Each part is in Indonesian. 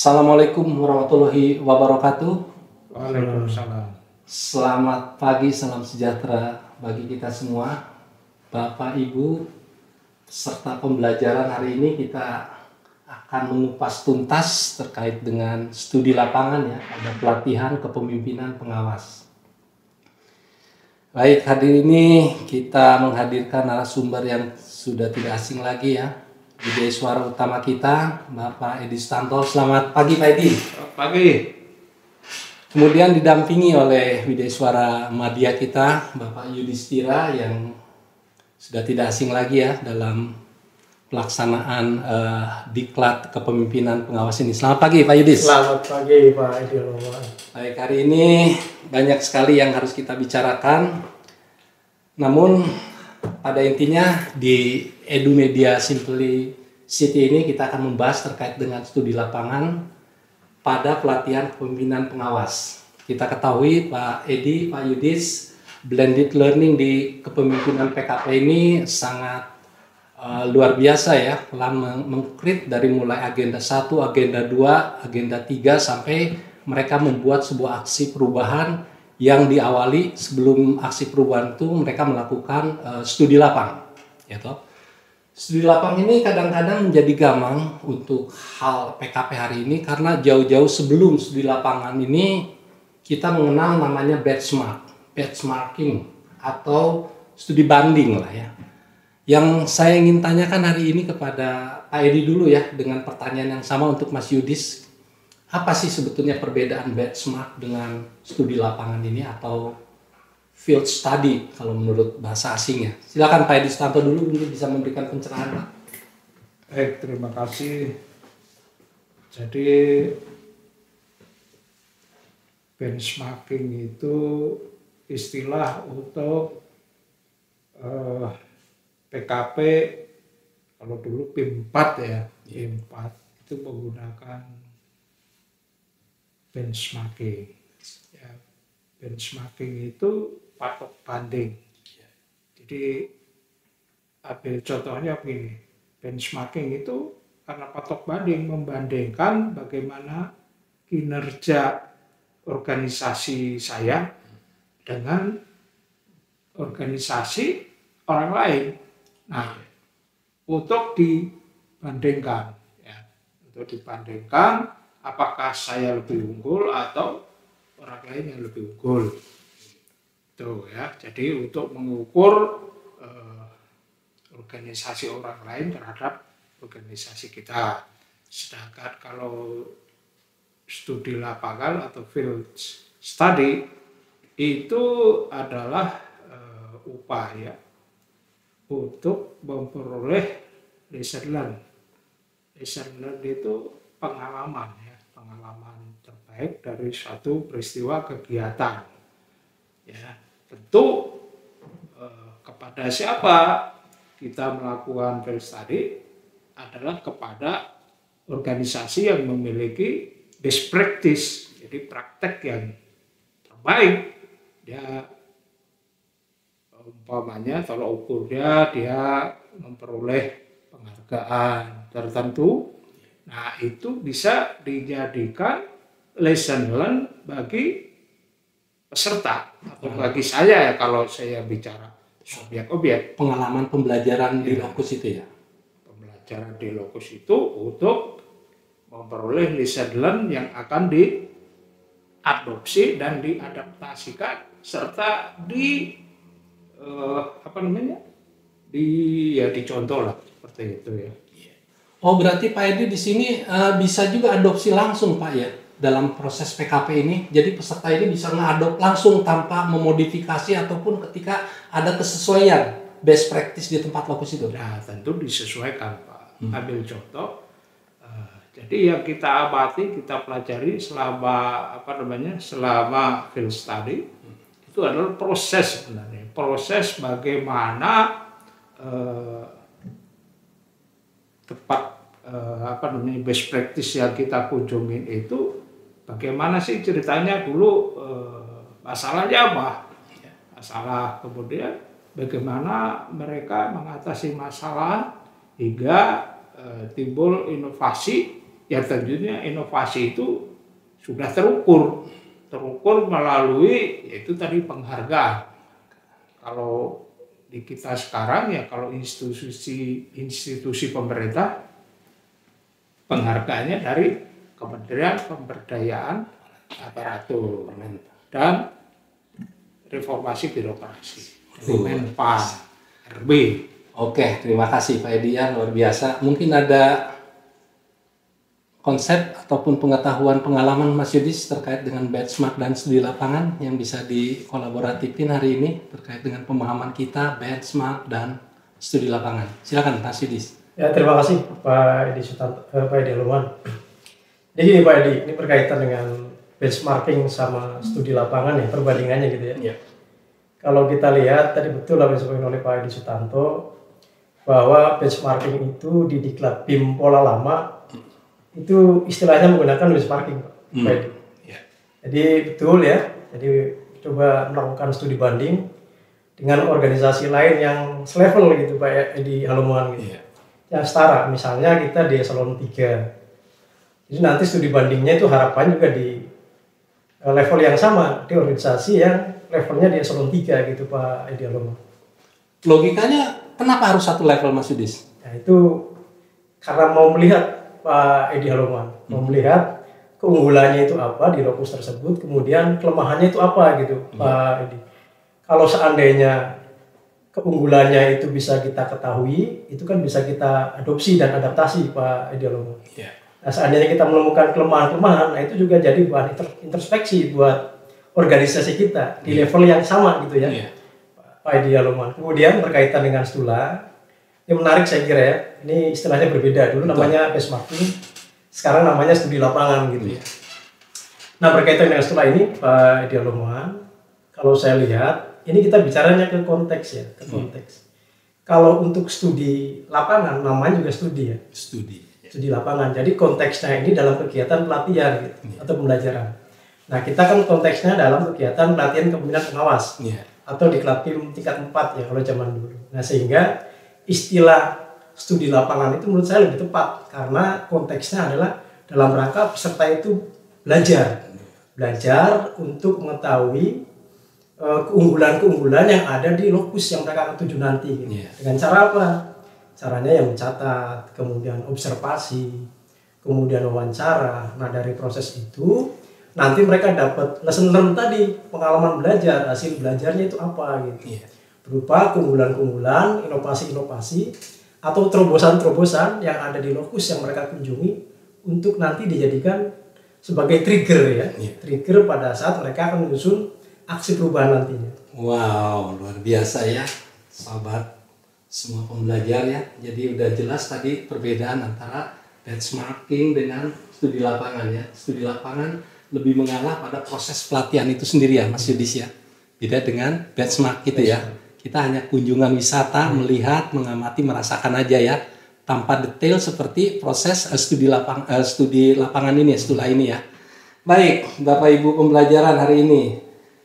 Assalamualaikum warahmatullahi wabarakatuh. Waalaikumsalam. Selamat pagi, salam sejahtera bagi kita semua, Bapak Ibu. Serta pembelajaran hari ini kita akan mengupas tuntas terkait dengan studi lapangan ya, ada pelatihan kepemimpinan pengawas. Baik, hari ini kita menghadirkan narasumber yang sudah tidak asing lagi ya. Ide suara utama kita, Bapak Edi Sutanto. Selamat pagi Pak Edi. Selamat pagi. Kemudian didampingi oleh Widya Suara Madya kita, Bapak Yudhistira yang sudah tidak asing lagi ya dalam pelaksanaan diklat kepemimpinan pengawas ini. Selamat pagi Pak Yudhis. Selamat pagi Pak Edi. Baik, hari ini banyak sekali yang harus kita bicarakan. Namun pada intinya di Edu Media Simplicity ini kita akan membahas terkait dengan studi lapangan pada pelatihan kepemimpinan pengawas. Kita ketahui Pak Edi, Pak Yudhis, blended learning di kepemimpinan PKP ini sangat luar biasa ya, telah mengkrit dari mulai agenda 1, agenda 2, agenda 3 sampai mereka membuat sebuah aksi perubahan yang diawali sebelum aksi perubahan itu mereka melakukan studi lapang. Ya toh? Studi lapang ini kadang-kadang menjadi gamang untuk hal PKP hari ini karena jauh-jauh sebelum studi lapangan ini kita mengenal namanya benchmarking atau studi banding lah ya. Yang saya ingin tanyakan hari ini kepada Pak Edi dulu ya dengan pertanyaan yang sama untuk Mas Yudhis. Apa sih sebetulnya perbedaan benchmark dengan studi lapangan ini atau field study kalau menurut bahasa asingnya? Silakan Pak Edi Sutanto dulu mungkin bisa memberikan pencerahan Pak. Baik, terima kasih. Jadi benchmarking itu istilah untuk PKP, kalau dulu PIM 4 ya, PIM 4 itu menggunakan benchmarking. Ya, benchmarking itu patok banding. Jadi ambil contohnya begini, benchmarking itu karena patok banding membandingkan bagaimana kinerja organisasi saya dengan organisasi orang lain. Nah, untuk dibandingkan, ya, untuk dibandingkan apakah saya lebih unggul atau orang lain yang lebih unggul. Tuh ya, jadi untuk mengukur organisasi orang lain terhadap organisasi kita. Sedangkan kalau studi lapangan atau field study itu adalah upaya untuk memperoleh lesson learn. Lesson learn itu pengalaman ya, pengalaman terbaik dari suatu peristiwa kegiatan. Ya, tentu kepada siapa kita melakukan field study adalah kepada organisasi yang memiliki best practice, jadi praktek yang terbaik. Dia umpamanya kalau ukurnya dia memperoleh penghargaan tertentu, nah itu bisa dijadikan lesson learn bagi peserta atau bagi saya ya kalau saya bicara subjek-objek. Pengalaman pembelajaran di lokus itu ya? Pembelajaran di lokus itu untuk memperoleh lesson learn yang akan diadopsi dan diadaptasikan serta dicontoh lah seperti itu ya. Oh, berarti Pak Edi di sini bisa juga adopsi langsung Pak ya dalam proses PKP ini. Jadi peserta ini bisa mengadop langsung tanpa memodifikasi ataupun ketika ada kesesuaian best practice di tempat lokus itu. Nah, tentu disesuaikan Pak. Ambil contoh. Jadi yang kita amati, kita pelajari selama selama field study itu adalah proses sebenarnya. Proses bagaimana best practice yang kita kunjungin itu bagaimana sih ceritanya dulu, masalahnya apa? Masalah, kemudian bagaimana mereka mengatasi masalah hingga timbul inovasi ya tentunya inovasi itu sudah terukur melalui yaitu tadi penghargaan. Kalau di kita sekarang ya kalau institusi pemerintah penghargaannya dari Kementerian Pemberdayaan Aparatur dan Reformasi Birokrasi dari Menpa RB. Oke, terima kasih Pak Edi ya, luar biasa. Mungkin ada konsep ataupun pengetahuan pengalaman Mas Yudis terkait dengan benchmark dan studi lapangan yang bisa dikolaboratifin hari ini terkait dengan pemahaman kita benchmark dan studi lapangan. Silakan Mas Yudis. Ya, terima kasih Pak Edi Pak Edi Aluman. Jadi gini Pak Edi, ini berkaitan dengan benchmarking sama studi lapangan ya, perbandingannya gitu ya. Ya. Kalau kita lihat tadi betul apa yang disampaikan oleh Pak Edi Sutanto bahwa benchmarking itu di Diklat BIM pola lama itu istilahnya menggunakan benchmarking Pak Edi. Ya. Jadi betul ya. Jadi coba melakukan studi banding dengan organisasi lain yang selevel gitu Pak Edi Aluman gitu. Ya. Yang setara, misalnya kita di eselon 3. Jadi nanti studi bandingnya itu harapan juga di level yang sama di organisasi yang levelnya di eselon 3 gitu Pak Edi Aluman. Logikanya kenapa harus satu level Mas Yudis? Nah itu karena mau melihat Pak Edi Aluman, mau melihat keunggulannya itu apa di lokus tersebut, kemudian kelemahannya itu apa gitu Pak Edi. Kalau seandainya keunggulannya itu bisa kita ketahui, itu kan bisa kita adopsi dan adaptasi Pak Edi Aluman. Ya. Nah, seandainya kita menemukan kelemahan-kelemahan, nah itu juga jadi bahan introspeksi buat organisasi kita di level yang sama gitu ya, Pak Edi Aluman. Kemudian berkaitan dengan stula, ini menarik saya kira ya, ini istilahnya berbeda, dulu namanya benchmarking, sekarang namanya studi lapangan gitu ya. Nah berkaitan dengan stula ini Pak Edi Aluman, kalau saya lihat, ini kita bicaranya ke konteks ya, ke konteks. Kalau untuk studi lapangan, namanya juga studi ya. Studi lapangan. Jadi konteksnya ini dalam kegiatan pelatihan gitu, atau pembelajaran. Nah kita kan konteksnya dalam kegiatan pelatihan kepemimpinan pengawas. Atau di BIM tingkat 4 ya kalau zaman dulu. Nah sehingga istilah studi lapangan itu menurut saya lebih tepat. Karena konteksnya adalah dalam rangka peserta itu belajar untuk mengetahui keunggulan-keunggulan yang ada di lokus yang mereka akan tuju nanti gitu. Dengan cara apa? Caranya yang mencatat, kemudian observasi, kemudian wawancara. Nah dari proses itu nanti mereka dapat lesson learn tadi, pengalaman belajar, hasil belajarnya itu apa gitu. Berupa keunggulan-keunggulan, inovasi-inovasi atau terobosan-terobosan yang ada di lokus yang mereka kunjungi untuk nanti dijadikan sebagai trigger ya. Trigger pada saat mereka akan menyusun aksi perubahan nantinya. Wow, luar biasa ya, sahabat semua pembelajar ya. Jadi udah jelas tadi perbedaan antara benchmarking dengan studi lapangan ya. Studi lapangan lebih mengalah pada proses pelatihan itu sendiri ya, Mas Yudis ya. Beda dengan benchmark gitu ya. Kita hanya kunjungan wisata, melihat, mengamati, merasakan aja ya, tanpa detail seperti proses studi lapangan ini ya, stula ini ya. Baik, Bapak Ibu pembelajaran hari ini.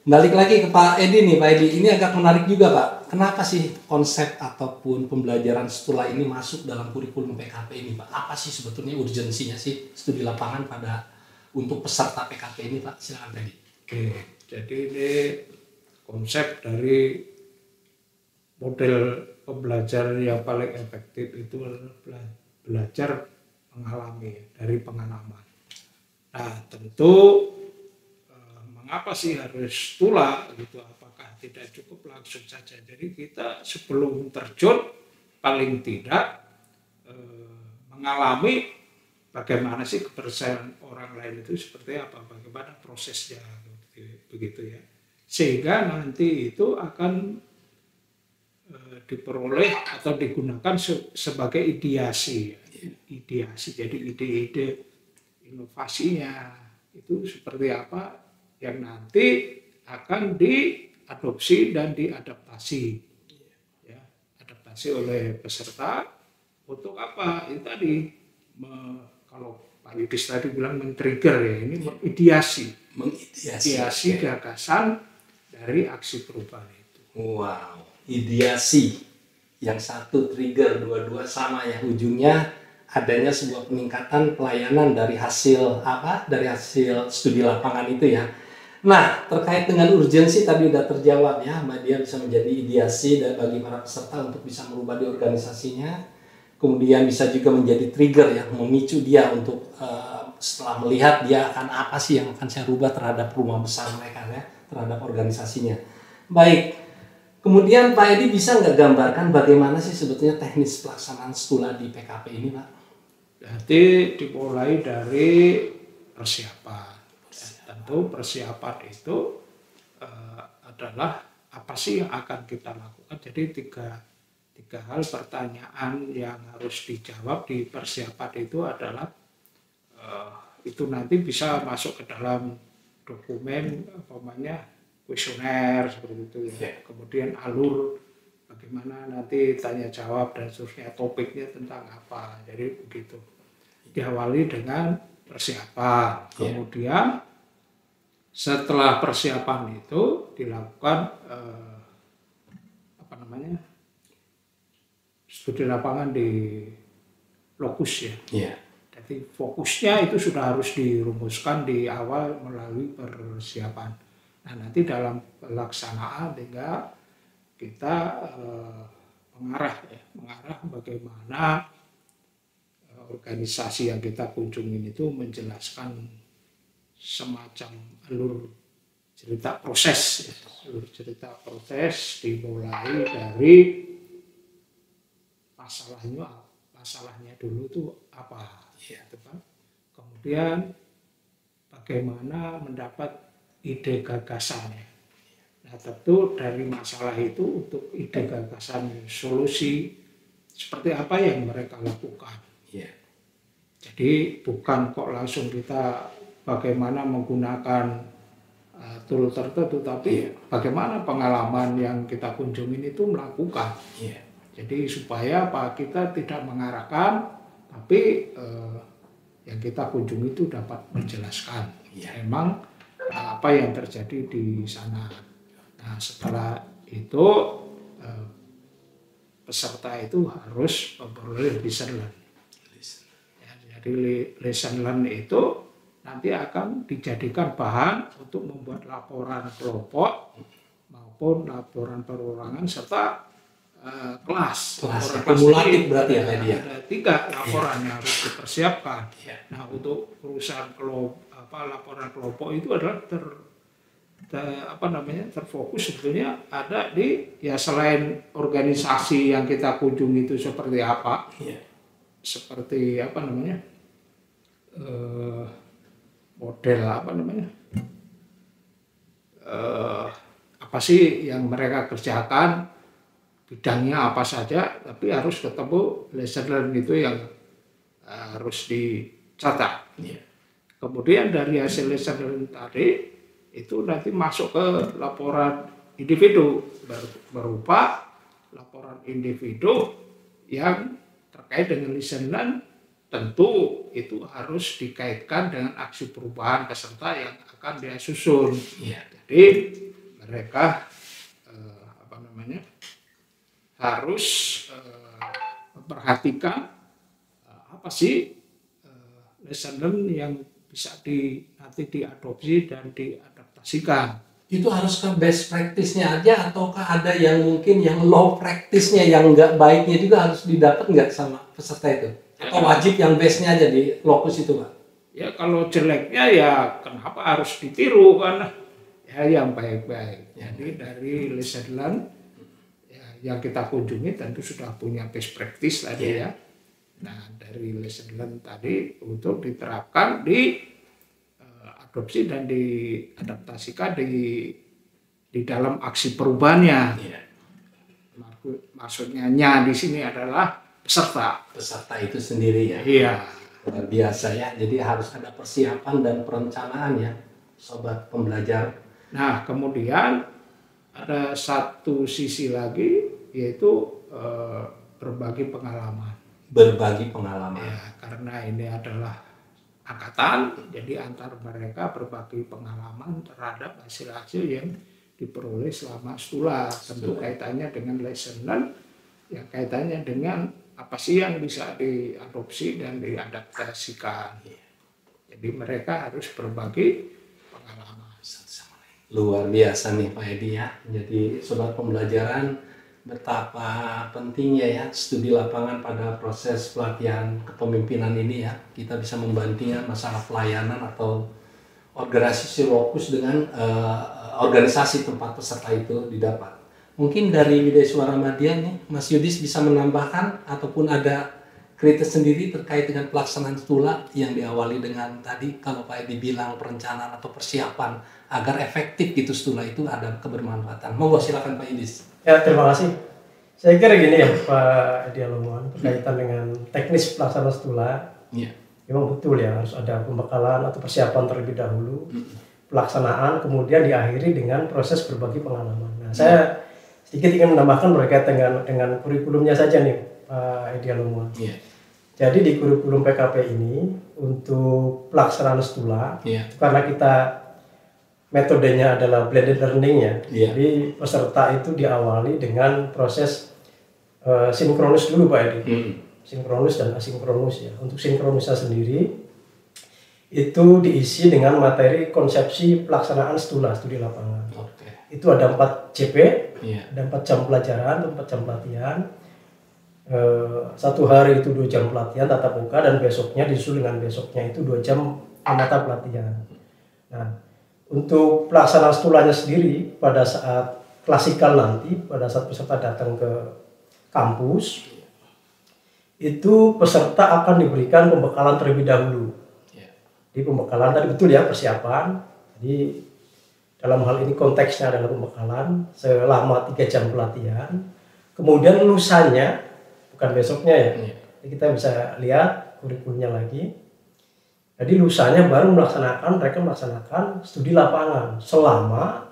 Balik lagi ke Pak Edi nih, Pak Edi. Ini agak menarik juga Pak. Kenapa sih konsep ataupun pembelajaran stula ini masuk dalam kurikulum PKP ini Pak? Apa sih sebetulnya urgensinya sih studi lapangan untuk peserta PKP ini Pak? Silakan Pak Edi. Oke, jadi ini konsep dari model pembelajaran yang paling efektif itu adalah belajar mengalami, dari pengalaman. Nah tentu mengapa sih harus stula gitu? Apakah tidak cukup langsung saja? Jadi kita sebelum terjun paling tidak mengalami bagaimana sih kepercayaan orang lain itu seperti apa, bagaimana prosesnya begitu ya. Sehingga nanti itu akan diperoleh atau digunakan sebagai ideasi. Jadi ide-ide inovasinya itu seperti apa yang nanti akan diadopsi dan diadaptasi, ya, adaptasi oleh peserta untuk apa? Itu tadi kalau Pak Yudis tadi bilang men-trigger ya, ini mengideasi gagasan dari aksi perubahan itu. Wow, ideasi yang satu trigger, dua-dua sama ya, ujungnya adanya sebuah peningkatan pelayanan dari hasil studi lapangan itu ya. Nah, terkait dengan urgensi tadi udah terjawab ya, Mbak Dia bisa menjadi ideasi dan bagi para peserta untuk bisa merubah di organisasinya. Kemudian bisa juga menjadi trigger yang memicu dia untuk setelah melihat dia akan apa sih yang akan saya rubah terhadap rumah besar mereka ya, terhadap organisasinya. Baik, kemudian Pak Edi bisa nggak gambarkan bagaimana sih sebetulnya teknis pelaksanaan stula di PKP ini, Pak? Jadi dimulai dari persiapan. Tentu persiapan itu adalah apa sih yang akan kita lakukan. Jadi tiga hal pertanyaan yang harus dijawab di persiapan itu adalah itu nanti bisa masuk ke dalam dokumen kuesioner seperti itu ya. Kemudian alur bagaimana nanti tanya jawab dan seterusnya, topiknya tentang apa. Jadi begitu. Diawali dengan persiapan. Kemudian setelah persiapan itu dilakukan studi lapangan di lokus ya. Jadi fokusnya itu sudah harus dirumuskan di awal melalui persiapan. Nah, nanti dalam pelaksanaan tinggal kita mengarah bagaimana organisasi yang kita kunjungin itu menjelaskan semacam alur cerita proses. Alur cerita proses dimulai dari masalahnya dulu itu apa, gitu kan. Kemudian bagaimana mendapat ide gagasannya. Nah, tentu dari masalah itu untuk ide gagasan solusi seperti apa yang mereka lakukan. Jadi bukan kok langsung kita bagaimana menggunakan tool tertentu, tapi bagaimana pengalaman yang kita kunjungin itu melakukan. Jadi supaya kita tidak mengarahkan, tapi yang kita kunjungi itu dapat menjelaskan memang apa yang terjadi di sana. Nah, setelah itu peserta itu harus memperoleh lesson learn. Jadi lesson learn itu nanti akan dijadikan bahan untuk membuat laporan kelompok maupun laporan perorangan serta kelas kumulatif berarti ya dia. Ada 3 laporan yang harus dipersiapkan. Nah, untuk perusahaan laporan kelompok itu adalah terfokus sebetulnya ada di selain organisasi yang kita kunjungi itu seperti apa, seperti model apa sih yang mereka kerjakan, bidangnya apa saja, tapi harus ketemu lesson learn itu yang harus dicatat. Kemudian dari hasil lesson learn tadi itu nanti masuk ke laporan individu berupa laporan individu yang terkait dengan lesson learn. Tentu itu harus dikaitkan dengan aksi perubahan peserta yang akan dia susun. Jadi mereka harus memperhatikan apa sih lesson learn yang bisa nanti diadopsi dan diadaptasikan. Itu harus ke best practice-nya aja ataukah ada yang mungkin yang low practice-nya yang nggak baiknya juga harus didapat nggak sama peserta itu? Atau wajib yang best-nya aja di lokus itu, Pak? Ya kalau jeleknya ya kenapa harus ditiru kan? Ya yang baik-baik. Jadi dari lesson learn yang kita kunjungi tentu sudah punya best practice tadi ya. Nah, dari lesson learn tadi untuk diterapkan di adopsi dan diadaptasikan di dalam aksi perubahannya. Maksudnya di sini adalah peserta itu sendiri ya. Luar biasa ya. Jadi harus ada persiapan dan perencanaan ya, sobat pembelajar. Nah, kemudian ada satu sisi lagi yaitu berbagi pengalaman. Ya, karena ini adalah angkatan, jadi antar mereka berbagi pengalaman terhadap hasil-hasil yang diperoleh selama stula. Tentu kaitannya dengan lesson learn, ya kaitannya dengan apa sih yang bisa diadopsi dan diadaptasikan. Jadi mereka harus berbagi pengalaman. Luar biasa nih Pak Edi ya. Jadi sobat pembelajaran, betapa pentingnya ya studi lapangan pada proses pelatihan kepemimpinan ini ya. Kita bisa membantunya masalah pelayanan atau organisasi lokus dengan organisasi tempat peserta itu didapat. Mungkin dari Widya Suara Madya nih, Mas Yudis bisa menambahkan ataupun ada kritik sendiri terkait dengan pelaksanaan stula yang diawali dengan tadi kalau Pak Edi bilang perencanaan atau persiapan agar efektif gitu stula itu ada kebermanfaatan. Monggo silakan Pak Yudis. Ya, terima kasih. Saya kira gini ya Pak Edi Aloman, berkaitan dengan teknis pelaksanaan stula. Iya. Memang betul ya, harus ada pembekalan atau persiapan terlebih dahulu, pelaksanaan, kemudian diakhiri dengan proses berbagi pengalaman. Nah, saya sedikit ingin menambahkan berkaitan dengan kurikulumnya saja nih Pak Edi Aloman. Iya. Jadi di kurikulum PKP ini untuk pelaksanaan stula, karena kita metodenya adalah blended learning ya, jadi peserta itu diawali dengan proses sinkronus dulu Pak Edi, sinkronus dan asinkronus ya. Untuk sinkronusnya sendiri itu diisi dengan materi konsepsi pelaksanaan stula, studi lapangan. Itu ada 4 JP, ada 4 jam pelajaran, 4 jam pelatihan. 1 hari itu 2 jam pelatihan tatap muka dan besoknya disusul dengan besoknya itu 2 jam mata pelatihan. Nah, untuk pelaksanaan stulanya sendiri pada saat klasikal nanti, pada saat peserta datang ke kampus, itu peserta akan diberikan pembekalan terlebih dahulu. Di pembekalan tadi betul ya, persiapan. Jadi dalam hal ini konteksnya adalah pembekalan selama 3 jam pelatihan. Kemudian lusanya, bukan besoknya ya. Jadi kita bisa lihat kurikulumnya lagi. Jadi lusanya baru mereka melaksanakan studi lapangan selama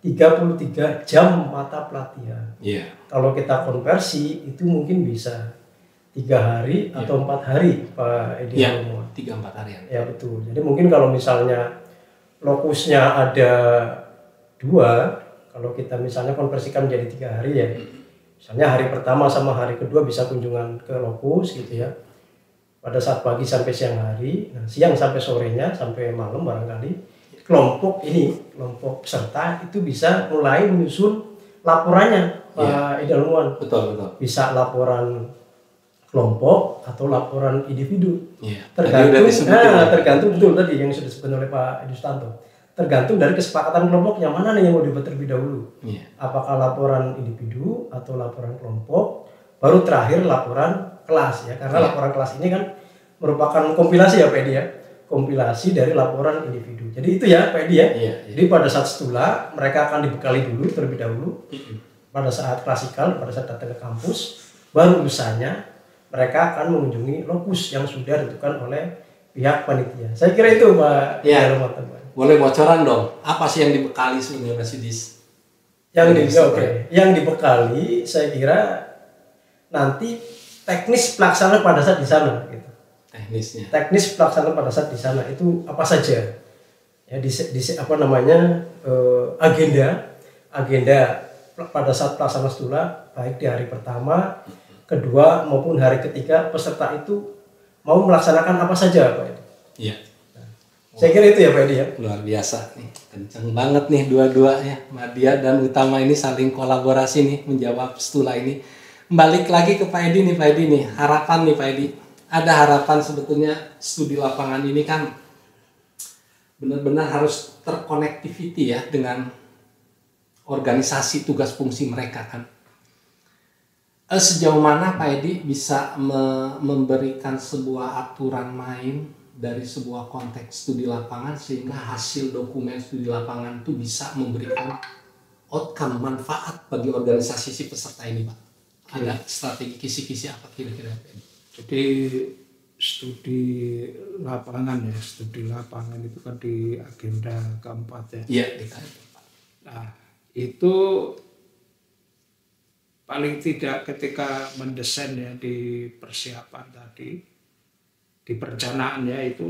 33 jam mata pelatihan. Kalau kita konversi itu mungkin bisa 3 hari atau 4 hari Pak Edi. 3-4 harian. Ya betul. Jadi mungkin kalau misalnya lokusnya ada 2, kalau kita misalnya konversikan menjadi 3 hari ya. Misalnya hari pertama sama hari kedua bisa kunjungan ke lokus gitu ya. Pada saat pagi sampai siang hari, nah siang sampai sorenya, sampai malam barangkali, kelompok peserta itu bisa mulai menyusun laporannya Pak Edi Aloman. Betul. Bisa laporan kelompok atau laporan individu. Tergantung betul tadi yang sudah disebutkan oleh Pak Edi Sutanto. Tergantung dari kesepakatan kelompoknya, mana nih yang mau dibuat terlebih dahulu. Apakah laporan individu atau laporan kelompok, baru terakhir laporan kelas ya. Karena laporan kelas ini kan merupakan kompilasi ya Pak Edi ya. Kompilasi dari laporan individu. Jadi itu ya Pak Edi ya. Jadi pada saat stula mereka akan dibekali dulu terlebih dahulu. Pada saat klasikal, pada saat datang ke kampus, baru lusanya mereka akan mengunjungi lokus yang sudah ditentukan oleh pihak panitia. Saya kira itu Pak Edi Aloman. Boleh bocoran dong, apa sih yang dibekali sebenarnya Mas Yudis? Yang dibekali saya kira nanti teknis pelaksanaan pada saat di sana gitu. Teknis pelaksanaan pada saat di sana itu apa saja? Ya agenda pada saat pelaksanaan stula baik di hari pertama, kedua maupun hari ketiga peserta itu mau melaksanakan apa saja Pak Edi. Saya kira itu ya Pak Edi ya. Luar biasa nih, kenceng banget nih dua-duanya, Madya dan Utama ini saling kolaborasi nih menjawab stula ini. Balik lagi ke Pak Edi nih, harapan nih Pak Edi. Ada harapan sebetulnya studi lapangan ini kan benar-benar harus terkonektiviti ya dengan organisasi tugas fungsi mereka kan. Sejauh mana Pak Edi bisa memberikan sebuah aturan main dari sebuah konteks studi lapangan sehingga hasil dokumen studi lapangan itu bisa memberikan outcome, manfaat bagi organisasi si peserta ini Pak? Ada strategi kisi-kisi apa kira-kira? Jadi studi lapangan itu kan di agenda keempat ya. Iya, di keempat. Nah, itu paling tidak ketika mendesain ya di persiapan tadi, di perencanaannya itu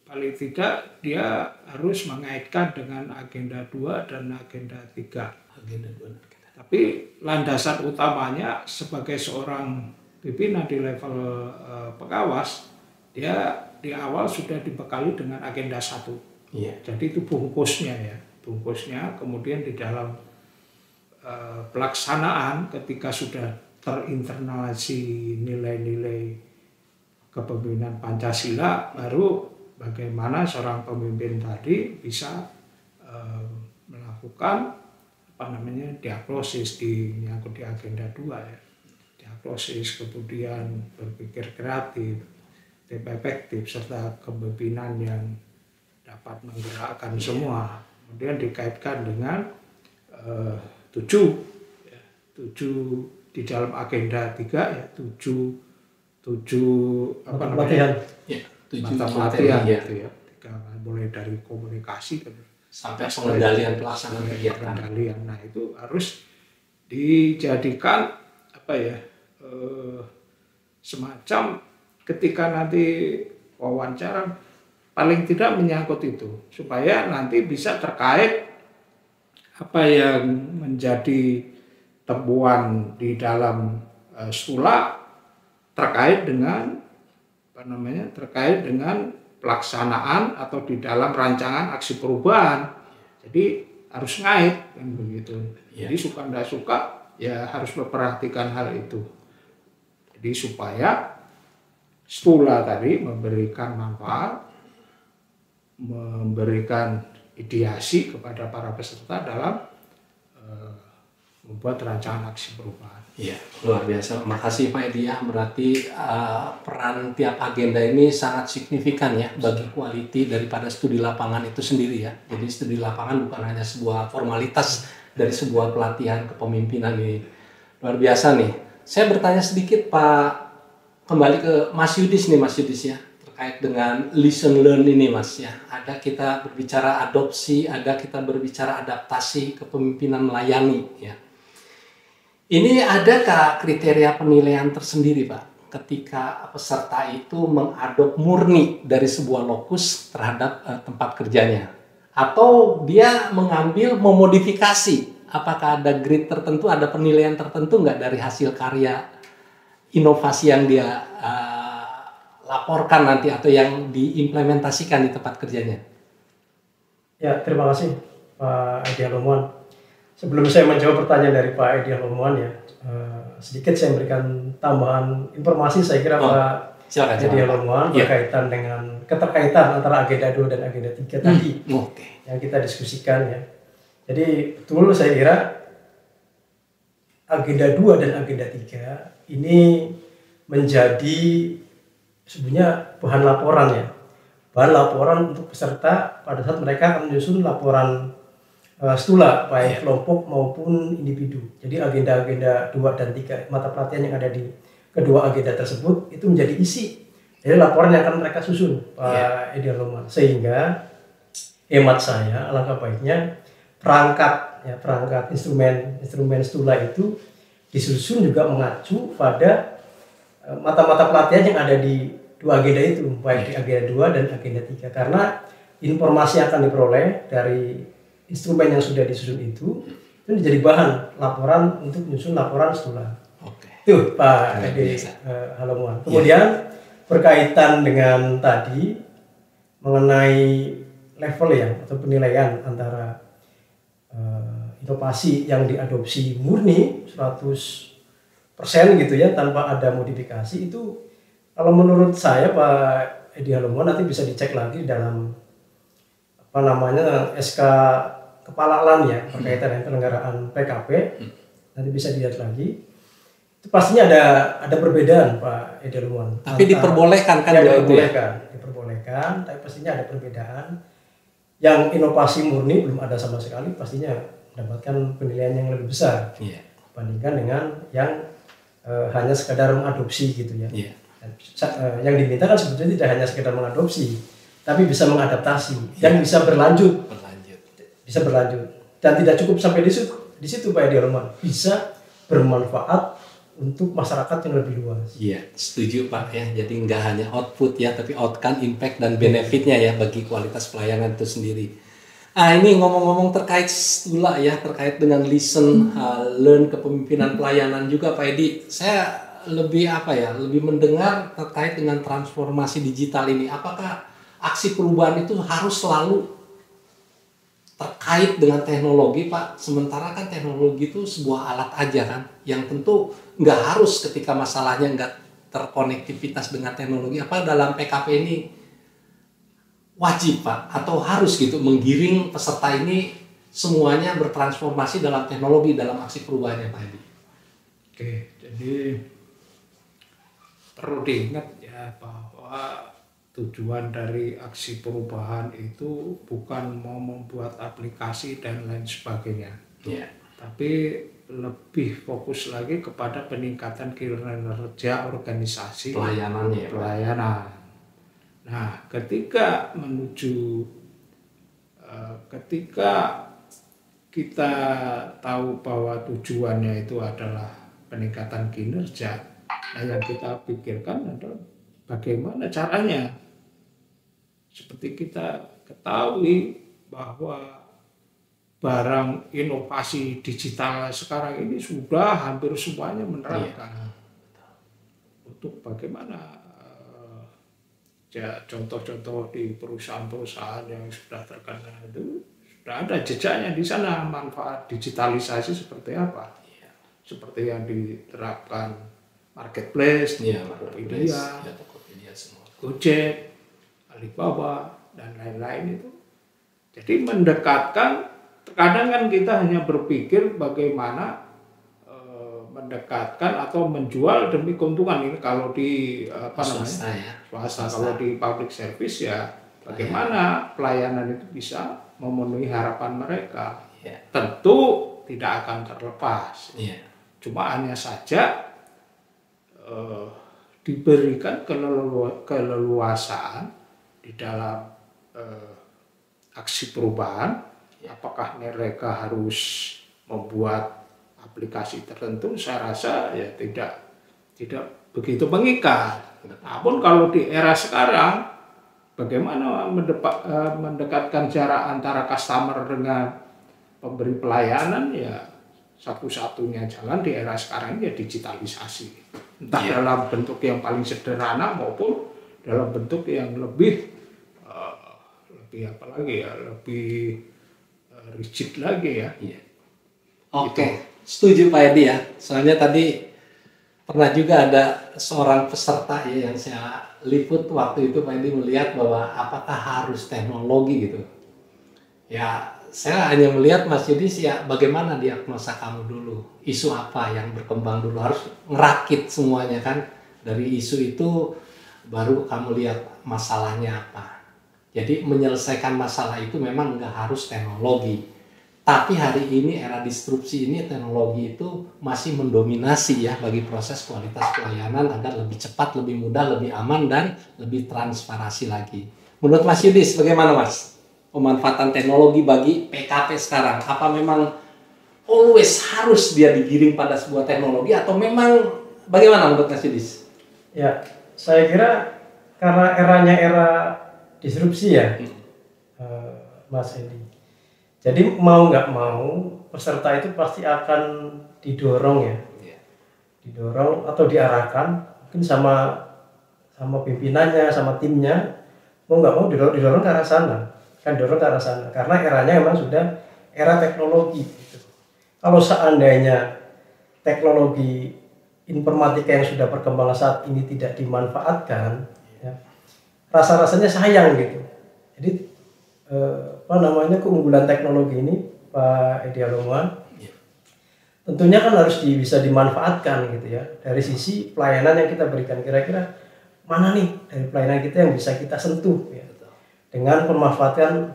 paling tidak dia harus mengaitkan dengan agenda 2 dan agenda 3. Agenda 2 dan agenda. Tapi landasan utamanya sebagai seorang pimpinan, di level pengawas, dia di awal sudah dibekali dengan agenda 1. Jadi itu bungkusnya, kemudian di dalam pelaksanaan ketika sudah terinternalisasi nilai-nilai kepemimpinan Pancasila, baru bagaimana seorang pemimpin tadi bisa melakukan diagnosis menyangkut di agenda 2 ya. Diagnosis, kemudian berpikir kreatif, efektif, serta kepemimpinan yang dapat menggerakkan semua. Kemudian dikaitkan dengan 7 di dalam agenda 3 ya, 7 mata pelatihan. Mata pelatihan gitu ya. Mulai dari komunikasi sampai pengendalian pelaksanaan kegiatan. Nah, itu harus dijadikan semacam ketika nanti wawancara paling tidak menyangkut itu, supaya nanti bisa terkait apa yang menjadi temuan di dalam stula terkait dengan pelaksanaan atau di dalam rancangan aksi perubahan. Jadi harus ngait kan begitu. Jadi suka tidak suka ya harus memperhatikan hal itu. Jadi supaya stula tadi memberikan manfaat, memberikan ideasi kepada para peserta dalam membuat rancangan aksi perubahan. Iya, luar biasa. Makasih Pak Edi ya. Berarti peran tiap agenda ini sangat signifikan ya bagi quality daripada studi lapangan itu sendiri ya. Jadi studi lapangan bukan hanya sebuah formalitas dari sebuah pelatihan kepemimpinan ini. Luar biasa nih. Saya bertanya sedikit Pak, kembali ke Mas Yudis nih Mas Yudis ya. Terkait dengan listen learn ini Mas ya. Ada kita berbicara adopsi, ada kita berbicara adaptasi, kepemimpinan melayani ya. Ini adakah kriteria penilaian tersendiri Pak ketika peserta itu mengadop murni dari sebuah lokus terhadap tempat kerjanya? Atau dia mengambil memodifikasi? Apakah ada grade tertentu, ada penilaian tertentu nggak dari hasil karya inovasi yang dia laporkan nanti atau yang diimplementasikan di tempat kerjanya? Ya, terima kasih Pak Edi Halomuan. Sebelum saya menjawab pertanyaan dari Pak Edi Halomuan ya, sedikit saya memberikan tambahan informasi. Saya kira Pak Edi Halomuan berkaitan dengan keterkaitan antara agenda 2 dan agenda 3 tadi yang kita diskusikan ya. Jadi betul saya kira agenda 2 dan agenda 3 ini menjadi sebenarnya bahan laporan ya. Bahan laporan untuk peserta pada saat mereka akan menyusun laporan stula baik kelompok maupun individu. Jadi agenda-agenda 2 dan 3 mata pelatihan yang ada di kedua agenda tersebut itu menjadi isi dari laporan yang akan mereka susun Pak Edi Halomuan. Sehingga hemat saya alangkah baiknya perangkat instrumen stula itu disusun juga mengacu pada mata-mata pelatihan yang ada di dua agenda itu, baik di agenda 2 dan agenda 3, karena informasi yang akan diperoleh dari instrumen yang sudah disusun itu menjadi bahan laporan untuk menyusun laporan stula. Itu Pak Edi Halomuan. Kemudian berkaitan dengan tadi mengenai level ya atau penilaian antara inovasi yang diadopsi murni 100% gitu ya tanpa ada modifikasi, itu kalau menurut saya Pak Edi Halomuan nanti bisa dicek lagi dalam SK Kepala LAN ya berkaitan dengan penyelenggaraan PKP, nanti bisa dilihat lagi. Itu pastinya ada perbedaan Pak Edi Halomuan. Tapi diperbolehkan kan? Ya, diperbolehkan, tapi pastinya ada perbedaan. Yang inovasi murni belum ada sama sekali, pastinya mendapatkan penilaian yang lebih besar dibandingkan dengan yang hanya sekedar mengadopsi gitu ya. Yang diminta kan sebetulnya tidak hanya sekedar mengadopsi, tapi bisa mengadaptasi dan bisa berlanjut dan tidak cukup sampai di situ Pak Edi Halomuan, bisa bermanfaat untuk masyarakat yang lebih luas. Iya, setuju Pak ya. Jadi nggak hanya output ya, tapi outcome, impact dan benefitnya ya bagi kualitas pelayanan itu sendiri. Ini ngomong-ngomong terkait stula ya, terkait dengan listen, learn, kepemimpinan pelayanan juga Pak Edi. Saya lebih apa ya, lebih mendengar terkait dengan transformasi digital ini. Apakah aksi perubahan itu harus selalu terkait dengan teknologi, Pak? Sementara kan teknologi itu sebuah alat aja kan, yang tentu nggak harus ketika masalahnya nggak terkonektivitas dengan teknologi. Apa dalam PKP ini wajib, Pak, atau harus gitu menggiring peserta ini semuanya bertransformasi dalam teknologi dalam aksi perubahannya, Pak Edi? Oke, jadi perlu diingat ya bahwa tujuan dari aksi perubahan itu bukan mau membuat aplikasi dan lain sebagainya, tapi lebih fokus lagi kepada peningkatan kinerja organisasi, pelayanan. Nah, ketika kita tahu bahwa tujuannya itu adalah peningkatan kinerja, nah yang kita pikirkan adalah bagaimana caranya. Seperti kita ketahui bahwa barang inovasi digital sekarang ini sudah hampir semuanya menerapkan. Untuk bagaimana ya, contoh-contoh di perusahaan-perusahaan yang sudah terkenal itu sudah ada jejaknya di sana, manfaat digitalisasi seperti apa. Seperti yang diterapkan marketplace, Tokopedia, Gojek, Alibaba, dan lain-lain itu. Jadi mendekatkan, terkadang kan kita hanya berpikir bagaimana mendekatkan atau menjual demi keuntungan. Ini kalau di swasta. Kalau di public service ya bagaimana pelayanan itu bisa memenuhi harapan mereka. Tentu tidak akan terlepas. Cuma hanya saja diberikan keleluasaan di dalam aksi perubahan. Apakah mereka harus membuat aplikasi tertentu? Saya rasa ya tidak begitu mengikat. Namun kalau di era sekarang, bagaimana mendekatkan jarak antara customer dengan pemberi pelayanan, ya satu-satunya jalan di era sekarang ya digitalisasi. Entah dalam bentuk yang paling sederhana maupun dalam bentuk yang lebih rigid lagi ya. Oke, setuju Pak Edi ya. Soalnya tadi pernah juga ada seorang peserta ya yang saya liput waktu itu, Pak Edi melihat bahwa apakah harus teknologi gitu. Ya, saya hanya melihat Mas Yudis ya bagaimana diagnosa kamu dulu, isu apa yang berkembang dulu, harus ngerakit semuanya kan. Dari isu itu baru kamu lihat masalahnya apa. Jadi menyelesaikan masalah itu memang nggak harus teknologi. Tapi hari ini era disrupsi ini teknologi itu masih mendominasi ya bagi proses kualitas pelayanan agar lebih cepat, lebih mudah, lebih aman, dan lebih transparansi lagi. Menurut Mas Yudis bagaimana Mas? Pemanfaatan teknologi bagi PKP sekarang, apa memang always harus dia digiring pada sebuah teknologi atau memang bagaimana menurut Mas Yudis? Ya, saya kira karena eranya era disrupsi ya, Mas Edi. Jadi mau nggak mau peserta itu pasti akan didorong ya, didorong atau diarahkan mungkin sama pimpinannya, sama timnya, mau nggak mau didorong ke arah sana. Kan dorong ke arah sana karena eranya memang sudah era teknologi gitu. Kalau seandainya teknologi informatika yang sudah berkembang saat ini tidak dimanfaatkan, ya, rasa-rasanya sayang gitu. Jadi keunggulan teknologi ini Pak Edi Aloman tentunya kan harus bisa dimanfaatkan gitu ya dari sisi pelayanan yang kita berikan. Kira-kira mana nih dari pelayanan kita yang bisa kita sentuh ya dengan pemanfaatan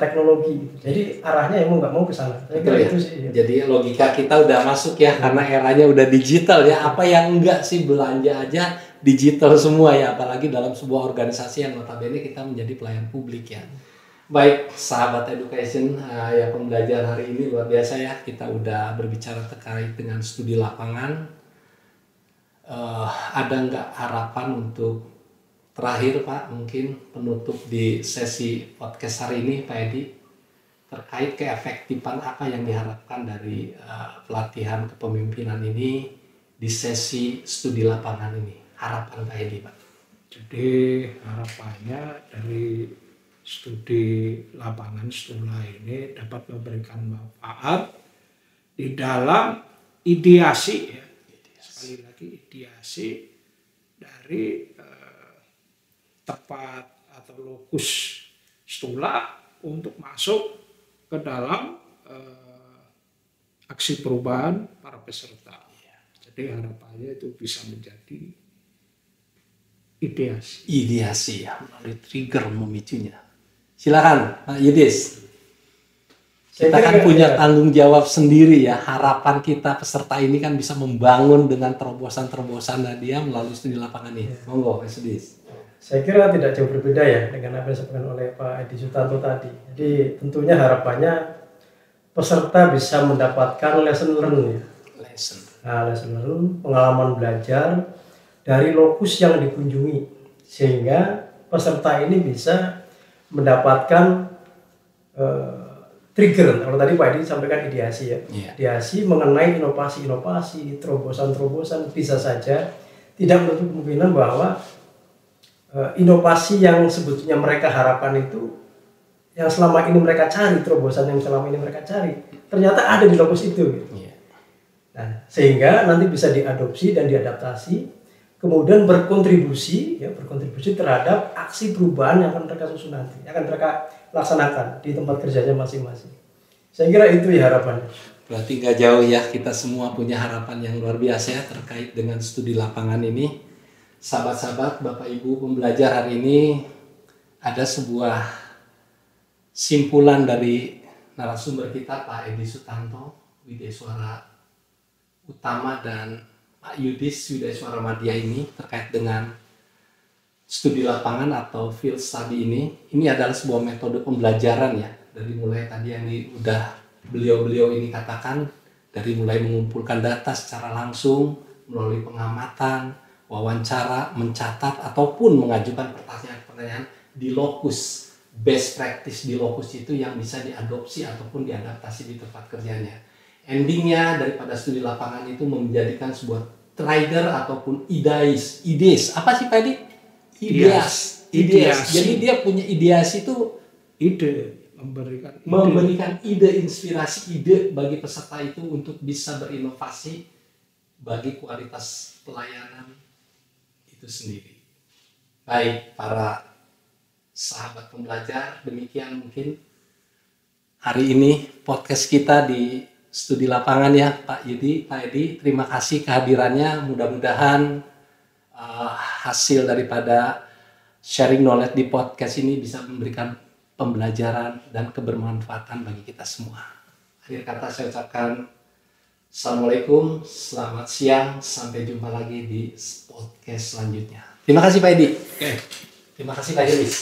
teknologi. Jadi arahnya emang nggak mau ke sana. Itu sih. Jadi logika kita udah masuk ya karena eranya udah digital ya. Apa yang enggak sih belanja aja digital semua ya, apalagi dalam sebuah organisasi yang notabene kita menjadi pelayan publik ya. Baik, sahabat education ya, pembelajaran hari ini luar biasa ya. Kita udah berbicara terkait dengan studi lapangan. Ada nggak harapan untuk terakhir Pak, mungkin penutup di sesi podcast hari ini Pak Edi, terkait keefektifan apa yang diharapkan dari pelatihan kepemimpinan ini di sesi studi lapangan ini? Harapan Pak Edi, Pak. Jadi harapannya dari studi lapangan STULA ini dapat memberikan manfaat di dalam ideasi, ya. Sekali lagi ideasi dari tempat atau lokus STULA untuk masuk ke dalam aksi perubahan para peserta. Jadi harapannya itu bisa menjadi ideasi ya, melalui trigger memicunya. Silakan Pak Yudis. Kita kan punya tanggung jawab sendiri ya. Harapan kita peserta ini kan bisa membangun dengan terobosan-terobosan dia melalui studi lapangan ini. Monggo Pak Yudis. Saya kira tidak jauh berbeda ya dengan apa yang disampaikan oleh Pak Edi Sutanto tadi. Jadi tentunya harapannya peserta bisa mendapatkan lesson learn ya. Lesson learn, pengalaman belajar dari lokus yang dikunjungi, sehingga peserta ini bisa mendapatkan trigger. Kalau tadi Pak Edi sampaikan ideasi ya, ideasi mengenai inovasi-inovasi, terobosan-terobosan, bisa saja tidak menutup kemungkinan bahwa inovasi yang sebetulnya mereka harapkan itu, yang selama ini mereka cari, terobosan yang selama ini mereka cari, ternyata ada di lokus itu. Gitu. Nah, sehingga nanti bisa diadopsi dan diadaptasi, kemudian berkontribusi terhadap aksi perubahan yang akan mereka susun nanti, yang akan mereka laksanakan di tempat kerjanya masing-masing. Saya kira itu ya harapannya. Berarti nggak jauh ya, kita semua punya harapan yang luar biasa ya terkait dengan studi lapangan ini. Sahabat-sahabat, Bapak Ibu pembelajar, hari ini ada sebuah simpulan dari narasumber kita Pak Edi Sutanto, Widesuara Utama, dan Pak Yudis Widesuara Madya ini terkait dengan studi lapangan atau field study ini. Ini adalah sebuah metode pembelajaran ya, dari mulai tadi yang udah beliau-beliau ini katakan, dari mulai mengumpulkan data secara langsung melalui pengamatan, wawancara, mencatat, ataupun mengajukan pertanyaan-pertanyaan di lokus, best practice di lokus itu yang bisa diadopsi ataupun diadaptasi di tempat kerjanya. Endingnya daripada studi lapangan itu menjadikan sebuah trigger ataupun ideas. Apa sih Pak Edi? Ideas. Jadi dia punya ideasi itu memberikan ide, inspirasi, ide bagi peserta itu untuk bisa berinovasi bagi kualitas pelayanan itu sendiri. Baik para sahabat pembelajar, demikian mungkin hari ini podcast kita di studi lapangan ya Pak Edi. Terima kasih kehadirannya. Mudah-mudahan hasil daripada sharing knowledge di podcast ini bisa memberikan pembelajaran dan kebermanfaatan bagi kita semua. Akhir kata saya ucapkan Assalamualaikum, selamat siang, sampai jumpa lagi di podcast selanjutnya. Terima kasih Pak Edi. Oke. Terima kasih Pak Yudis.